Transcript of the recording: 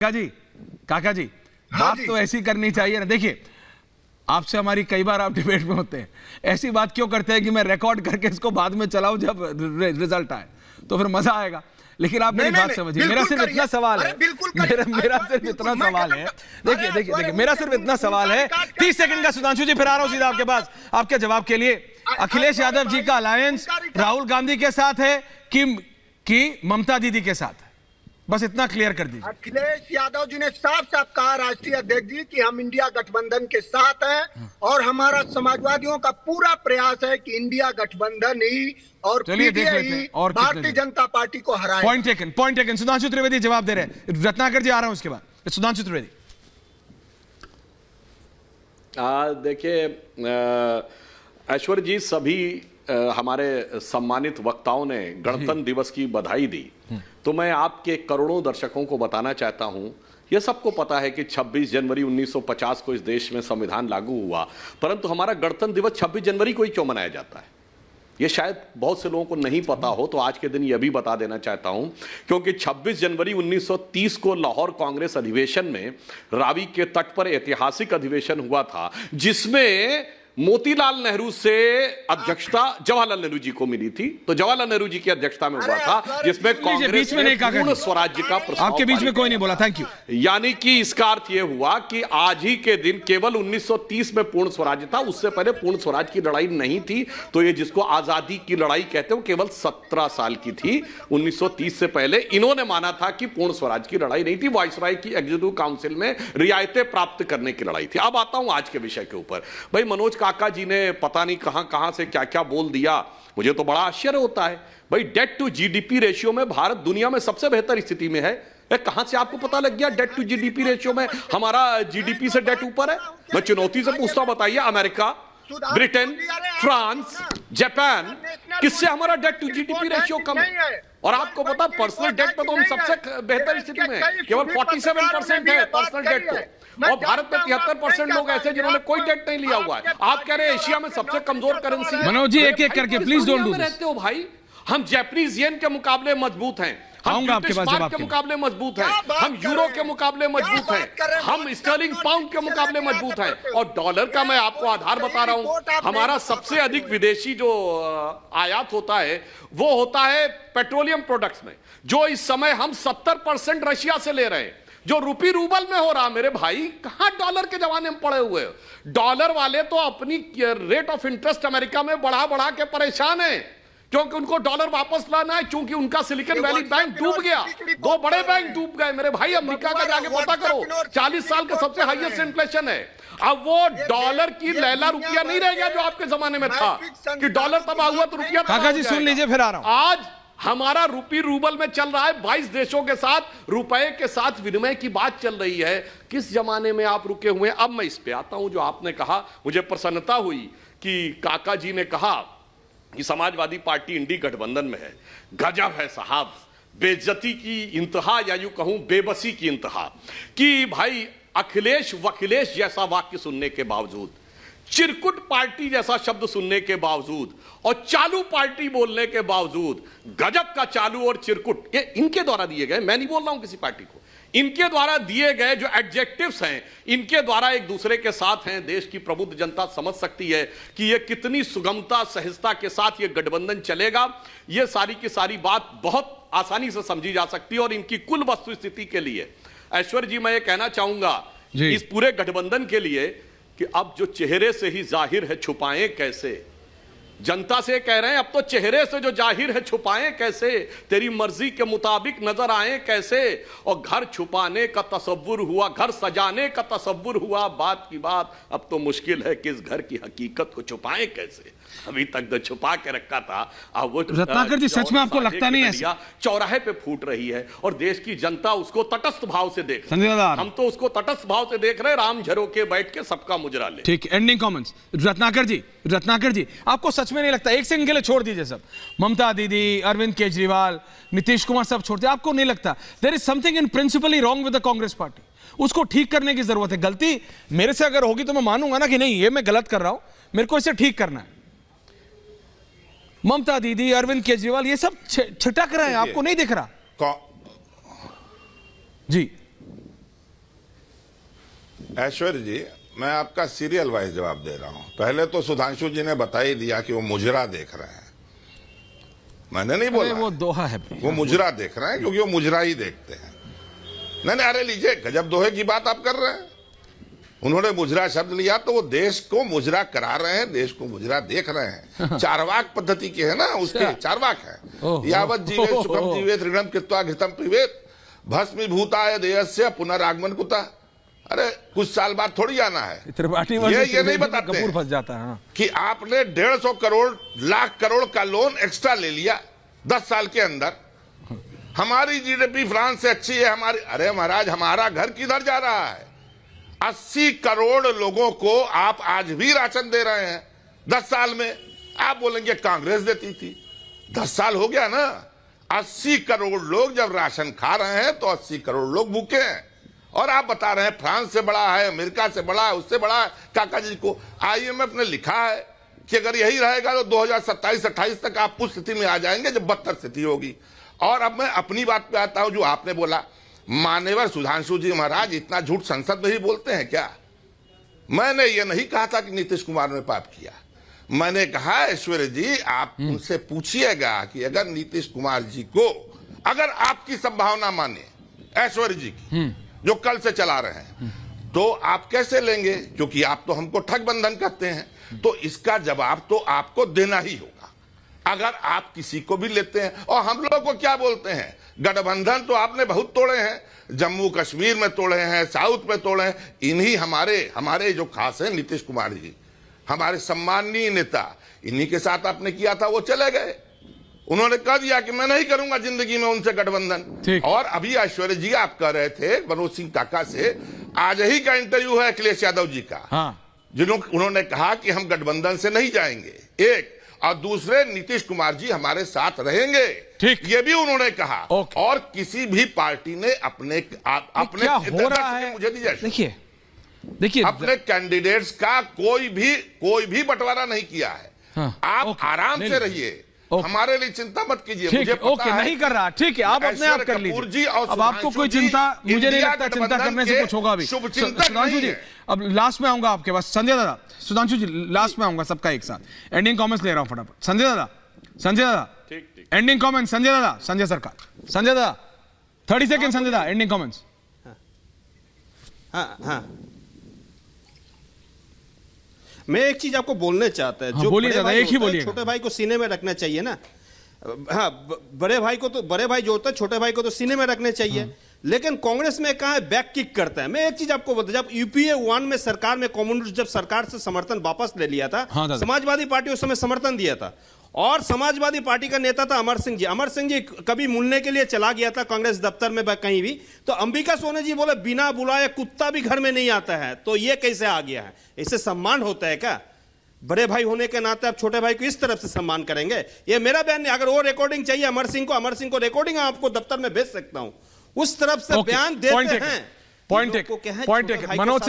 काका जी बात तो ऐसी करनी चाहिए ना। देखिए आपसे हमारी कई बार आप डिबेट में होते हैं, ऐसी बात क्यों करते हैं कि मैं रिकॉर्ड करके इसको बाद में चलाऊं जब रिजल्ट आए, तो फिर मजा आएगा। लेकिन आप मेरी बात समझिए, मेरा सिर्फ इतना सवाल है, मेरा सिर्फ इतना सवाल है, देखिए मेरा सिर्फ इतना सवाल है, 30 सेकंड का सुधांशु जी, फिर आ रहा हूं सीधा आपके पास आपके जवाब के लिए। अखिलेश यादव जी का अलायंस राहुल गांधी के साथ है कि ममता दीदी के साथ है? बस इतना क्लियर कर दीजिए। अखिलेश यादव जी ने साफ साफ कहा, राष्ट्रीय अध्यक्ष जी, कि हम इंडिया गठबंधन के साथ हैं और हमारा समाजवादियों का पूरा प्रयास है कि इंडिया गठबंधन ही और भारतीय जनता पार्टी को हराए। Point taken. सुधांशु त्रिवेदी जवाब दे रहे हैं, रत्नाकर जी आ रहा हूं उसके बाद। सुधांशु त्रिवेदी, देखिए ऐश्वर्य जी, सभी हमारे सम्मानित वक्ताओं ने गणतंत्र दिवस की बधाई दी, तो मैं आपके करोड़ों दर्शकों को बताना चाहता हूं, यह सबको पता है कि 26 जनवरी 1950 को इस देश में संविधान लागू हुआ, परंतु हमारा गणतंत्र दिवस 26 जनवरी को ही क्यों मनाया जाता है, यह शायद बहुत से लोगों को नहीं पता हो, तो आज के दिन यह भी बता देना चाहता हूं। क्योंकि 26 जनवरी 1930 को लाहौर कांग्रेस अधिवेशन में रावी के तट पर ऐतिहासिक अधिवेशन हुआ था, जिसमें मोतीलाल नेहरू से अध्यक्षता जवाहरलाल नेहरू जी को मिली थी, तो जवाहरलाल नेहरू जी की अध्यक्षता में हुआ था, जिसमें कांग्रेस ने पूर्ण स्वराज्य का प्रस्ताव, आपके बीच में कोई नहीं बोला, थैंक यू। यानी कि इसका अर्थ यह हुआ कि आज ही के दिन केवल 1930 में पूर्ण स्वराज्य था, उससे पहले पूर्ण स्वराज की लड़ाई नहीं थी। तो ये जिसको आजादी की लड़ाई कहते हो, केवल 17 साल की थी। 1930 से पहले इन्होंने माना था कि पूर्ण स्वराज की लड़ाई नहीं थी, वायसराय की एग्जीक्यूटिव काउंसिल में रियायतें प्राप्त करने की लड़ाई थी। अब आता हूं आज के विषय के ऊपर। भाई मनोज काका जी ने पता नहीं कहां से क्या क्या बोल दिया, मुझे तो बड़ा आश्चर्य होता है। भाई डेट टू जीडीपी रेशियो में भारत दुनिया में सबसे बेहतर स्थिति में है। कहां से आपको पता लग गया डेट टू जीडीपी रेशियो में हमारा जीडीपी से डेट ऊपर है? मैं चुनौती से पूछता हूं, बताइए, अमेरिका, ब्रिटेन, फ्रांस, जापान, किससे हमारा डेट टू जीडीपी रेशियो कम है? और आपको पता, पर्सनल डेट पे तो हम सबसे बेहतर स्थिति में है, केवल 47% है पर्सनल डेट पे, और भारत में 73% लोग ऐसे जिन्होंने कोई डेट नहीं लिया हुआ है। आप कह रहे हैं एशिया में सबसे कमजोर करेंसी है। मनोज जी एक एक करके प्लीज डोंट डू दिस। रहते हो भाई, हम जैपनीज येन के मुकाबले मजबूत हैं, हम आपके पास के मुकाबले मजबूत हैं, हम यूरो के मुकाबले मजबूत हैं, हम स्टर्लिंग पाउंड के मुकाबले मजबूत हैं, और डॉलर का मैं आपको आधार बता रहा हूं, हमारा सबसे अधिक विदेशी जो आयात होता है वो होता है पेट्रोलियम प्रोडक्ट्स में, जो इस समय हम 70% रशिया से ले रहे हैं, जो रूपी रूबल में हो रहा। मेरे भाई, कहां डॉलर के जमाने में पड़े हुए हो? डॉलर वाले तो अपनी रेट ऑफ इंटरेस्ट अमेरिका में बढ़ा बढ़ा के परेशान है, क्योंकि उनको डॉलर वापस लाना है, क्योंकि उनका सिलिकॉन वैली बैंक डूब गया, 2 बड़े बैंक डूब गए। मेरे भाई, अमेरिका का जाके पता करो, 40 साल का सबसे हाईएस्ट इन्फ्लेशन है। अब वो डॉलर की लैला रुपया नहीं रह गया जो आपके जमाने में था, कि डॉलर तबाह हुआ तो रुपया। काका जी सुन लीजिए, फिर आ रहा हूं। आज हमारा रूपी रूबल में चल रहा है, 22 देशों के साथ रुपए के साथ विनिमय की बात चल रही है। किस जमाने में आप रुके हुए हैं? अब मैं इस पे आता हूं, जो आपने कहा, मुझे प्रसन्नता हुई कि काका जी ने कहा कि समाजवादी पार्टी इंडी गठबंधन में है। गजब है साहब, बेइज्जती की इंतहा, या यूं कहूं बेबसी की इंतहा, कि भाई अखिलेश वखिलेश जैसा वाक्य सुनने के बावजूद, चिरकुट पार्टी जैसा शब्द सुनने के बावजूद, और चालू पार्टी बोलने के बावजूद, गजब का चालू और चिरकुट, ये इनके द्वारा दिए गए, मैं नहीं बोल रहा हूं किसी पार्टी को, इनके द्वारा दिए गए जो एडजेक्टिव्स हैं, इनके द्वारा एक दूसरे के साथ हैं। देश की प्रबुद्ध जनता समझ सकती है कि ये कितनी सुगमता सहजता के साथ ये गठबंधन चलेगा। ये सारी की सारी बात बहुत आसानी से समझी जा सकती है। और इनकी कुल वस्तु स्थिति के लिए ऐश्वर्य जी, मैं ये कहना चाहूंगा इस पूरे गठबंधन के लिए कि अब जो चेहरे से ही जाहिर है, छुपाएं कैसे? जनता से कह रहे हैं, अब तो चेहरे से जो जाहिर है छुपाएं कैसे? तेरी मर्जी के मुताबिक नजर आए कैसे? और घर छुपाने का तसव्वुर हुआ, घर सजाने का तसव्वुर हुआ, बात की बात अब तो मुश्किल है कि इस घर की हकीकत को छुपाएं कैसे? अभी तक तो छुपा के रखा था, अब वो रत्नाकर जी सच में आपको लगता नहीं है चौराहे पे फूट रही है, और देश की जनता उसको तटस्थ भाव से देख रही है। हम तो उसको तटस्थ भाव से देख रहे हैं, राम झरोके बैठ के सबका मुजरा ले। ठीक, एंडिंग कमेंट्स। रत्नाकर जी आपको सच में नहीं लगता, एक सेकंड के लिए छोड़ दीजिए सब, ममता दीदी, अरविंद केजरीवाल, नीतीश कुमार सब छोड़ते, आपको नहीं लगता there is something in principally wrong with the Congress party? उसको ठीक करने की जरूरत है। गलती मेरे से अगर होगी तो मैं मानूंगा ना कि नहीं, ये मैं गलत कर रहा हूं, मेरे को इसे ठीक करना है। ममता दीदी, अरविंद केजरीवाल, ये सब छिटक रहे हैं, आपको नहीं दिख रहा? जी ऐश्वर्य जी, मैं आपका सीरियल वाइज जवाब दे रहा हूं। पहले तो सुधांशु जी ने बता ही दिया कि वो मुजरा देख रहे हैं। मैंने नहीं बोला वो दोहा है, वो मुजरा देख रहे हैं, क्योंकि वो मुजरा ही देखते हैं। नहीं, अरे लीजिए, गजब दोहे की बात आप कर रहे हैं। उन्होंने मुजरा शब्द लिया तो वो देश को मुजरा करा रहे हैं, देश को मुजरा देख रहे हैं। चारवाक पद्धति के है ना, उसके चारवाक है। यावत जीवे सुखम जीवे ऋणम कृत्वा घृतम पिबेत भस्मीभूताय देयस्य पुनरागमन कुता। अरे कुछ साल बाद थोड़ी आना है। त्रिपाठी ये नहीं बताते कपूर फंस जाता है कि आपने 150 करोड़ लाख करोड़ का लोन एक्स्ट्रा ले लिया 10 साल के अंदर। हमारी जीडीपी फ्रांस से अच्छी है हमारी। अरे महाराज, हमारा घर किधर जा रहा है? 80 करोड़ लोगों को आप आज भी राशन दे रहे हैं 10 साल में। आप बोलेंगे कांग्रेस देती थी, 10 साल हो गया ना। 80 करोड़ लोग जब राशन खा रहे हैं तो 80 करोड़ लोग भूखे हैं। और आप बता रहे हैं फ्रांस से बड़ा है, अमेरिका से बड़ा है, उससे बड़ा है। काका जी को IMF ने लिखा है कि अगर यही रहेगा तो 2027-28 तक आप उस स्थिति में आ जाएंगे जब बदतर स्थिति होगी। और अब मैं अपनी बात पे आता हूं, जो आपने बोला मान्यवर सुधांशु जी महाराज, इतना झूठ संसद में ही बोलते हैं क्या? मैंने ये नहीं कहा था कि नीतीश कुमार ने पाप किया। मैंने कहा ऐश्वर्य जी, आप उनसे पूछिएगा कि अगर नीतीश कुमार जी को, अगर आपकी संभावना माने ऐश्वर्य जी की, जो कल से चला रहे हैं, तो आप कैसे लेंगे? क्योंकि आप तो हमको ठग बंधन कहते हैं, तो इसका जवाब तो आपको देना ही होगा अगर आप किसी को भी लेते हैं। और हम लोग को क्या बोलते हैं? गठबंधन तो आपने बहुत तोड़े हैं, जम्मू कश्मीर में तोड़े हैं, साउथ में तोड़े हैं। इन्हीं हमारे जो खास है नीतीश कुमार जी, हमारे सम्माननीय नेता, इन्हीं के साथ आपने किया था, वो चले गए। उन्होंने कह दिया कि मैं नहीं करूंगा जिंदगी में उनसे गठबंधन। और अभी ऐश्वर्य जी आप कह रहे थे मनोज सिंह काका से, आज ही का इंटरव्यू है अखिलेश यादव जी का, उन्होंने कहा कि हम गठबंधन से नहीं जाएंगे, एक, और दूसरे नीतीश कुमार जी हमारे साथ रहेंगे, ये भी उन्होंने कहा। और किसी भी पार्टी ने अपने क्या हो रहा है, मुझे देखिए अपने कैंडिडेट्स का कोई भी बंटवारा नहीं किया है। आप आराम से रहिए, हमारे लिए चिंता मत कीजिए। मुझे पता है नहीं कर रहा, ठीक है, आप अपने आप कर लीजिए। अब आपको कोई चिंता, मुझे नहीं लगता चिंता करने से कुछ होगा भी। सुधांशु जी, अब लास्ट में आऊंगा आपके पास। संजय दादा, सुधांशु जी लास्ट में आऊंगा, सबका एक साथ एंडिंग कमेंट्स ले रहा हूं फटाफट। संजय दादा एंडिंग कमेंट। संजय दादा, संजय सरकार, संजय दादा 30 सेकंड। संजय दादा एंडिंग कमेंट्स। हाँ, मैं एक चीज आपको बोलने चाहता है। जो बोलिए दादा, एक ही बोलिए। छोटे भाई को सीने में रखना चाहिए ना। हाँ, बड़े भाई जो होता है छोटे भाई को तो सीने में रखने चाहिए। लेकिन कांग्रेस में कहा है बैक किक करता है। मैं एक चीज आपको बता, जब UPA 1 में सरकार में कम्युनिस्ट जब सरकार से समर्थन वापस ले लिया था, समाजवादी पार्टी उस समय समर्थन दिया था, और समाजवादी पार्टी का नेता था अमर सिंह जी। अमर सिंह जी कभी मिलने के लिए चला गया था कांग्रेस दफ्तर में कहीं भी, तो अंबिका सोनी जी बोले बिना बुलाए कुत्ता भी घर में नहीं आता है। तो ये कैसे आ गया है? इससे सम्मान होता है क्या? बड़े भाई होने के नाते आप छोटे भाई को इस तरफ से सम्मान करेंगे? ये मेरा बयान नहीं। अगर वो रिकॉर्डिंग चाहिए अमर सिंह को रिकॉर्डिंग आपको दफ्तर में भेज सकता हूं। उस तरफ से बयान देते हैं। पॉइंट मनोज